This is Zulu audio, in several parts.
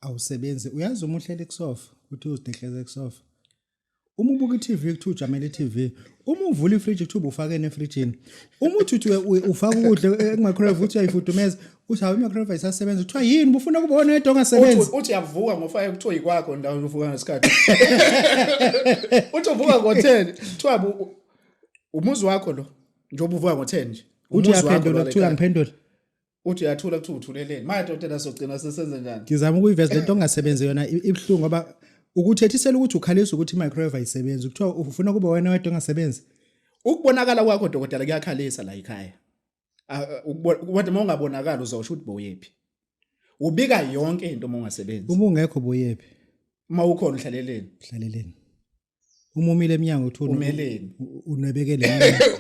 awusebenzi uyazi uma uhleli kusofa uthi uzidehleze kusofa uma ubuka iTV kuthi ujamela iTV uma uvula ifridge kuthi ufake efrijini uma uthi ufaka ukudla emicrowave uthi uyayifudumeza uthi hawu imicrowave ayisasebenza kuthiwa yini ufuna kubona yedwa ongasebenzi uthi yavuka ngofaya kuthiwa yikwakho ndawo uvuka ngesikhathi uthi uvuka ngo10 kuthiwa umuzi wakho lo njengoba uvuka ngo10 nje uthi uyaphendula kuthiwa ngiphendula uthi uyathula kuthi uthuleleni manje dokotela sogcina sesenze njani ngizama ukuyiveza lento ongasebenzi yona ibhlungu ngoba ukuthethisela ukuthi ukhalisa ukuthi imicrowave ayisebenzi kuthiwa ufuna kube wena wedwa ongasebenzi ukubonakala kwakho dokotela kuyakhalisa la ekhaya ukubona uma ungabonakala uzawusho ukuthi boyephi ubika yonke into uma ungasebenzi uma ungekho boyephi uma ukhona uhlaleleni uma umile eminyango uthi umeleni unwebekele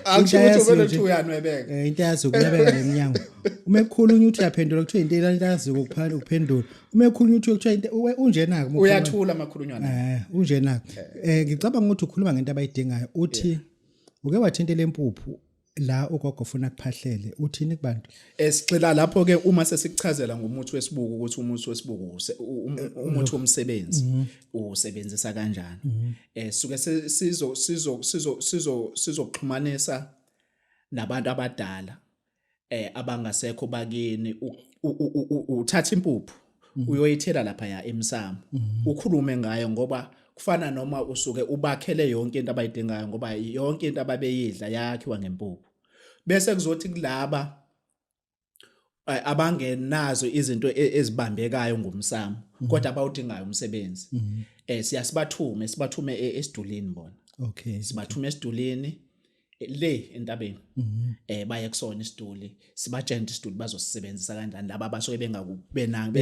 akusho ukuthi vele uthi uyanwebeka into yazi ukunwebeka leminyango uma ekhulunywa uthi uyaphendula kuthiwa into yazi ukuphendula uma ekhulunywa uthi kuthiwa unjenako uyathula amakhulunywana unjenako ngicabanga ukuthi ukhuluma ngento abayidingayo uthi uke wathintela empuphu la ugogo ufuna kuphahlele uthini kubantu esixila lapho ke uma sesikuchazela ngomuthi wesibuko ukuthi umuthi wesibuko umuthi womsebenzi usebenzisa kanjani suke sizokuxhumanisa nabantu abadala abangasekho bakini uthatha impuphu uyoyithela lapha ya emsamo ukhulume ngayo ngoba kufana noma usuke ubakhele yonke into abayidingayo ngoba yonke into ababeyidla yakhiwa ngempuphu bese kuzothi kulaba abangenazo izinto ezibambekayo ngomsamo kodwa abawudingayo umsebenzi sibathume esidulini bona sibathume esidulini le entabeni baye kusona isiduli sibatshela isiduli bazosebenzisa kanjani laba abasuke bengakubena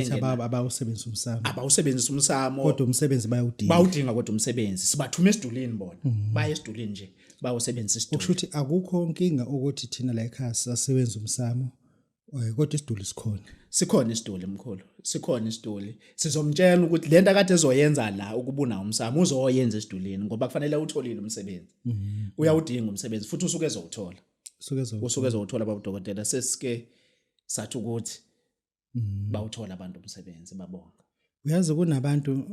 abawusebenzisa umsamo kodwa umsebenzi bayawudinga kodwa umsebenzi sibathume esidulini bona baye esidulini nje bawusebenzisa isiduli ukushuthi akukho inkinga ukuthi thina la ekhaya sisebenza umsamo kodwa isiduli sikhona isiduli mkhulu sikhona isiduli sizomtshela ukuthi lento akade ezoyenza la ukubuna umsamo uzoyenza esidulini ngoba kufanele utholile umsebenzi uyawudinga umsebenzi futhi usuke ezowuthola ezowuthola Babu Dokotela sesike sathi ukuthi bawuthola abantu umsebenzi babonga uyazi kunabantu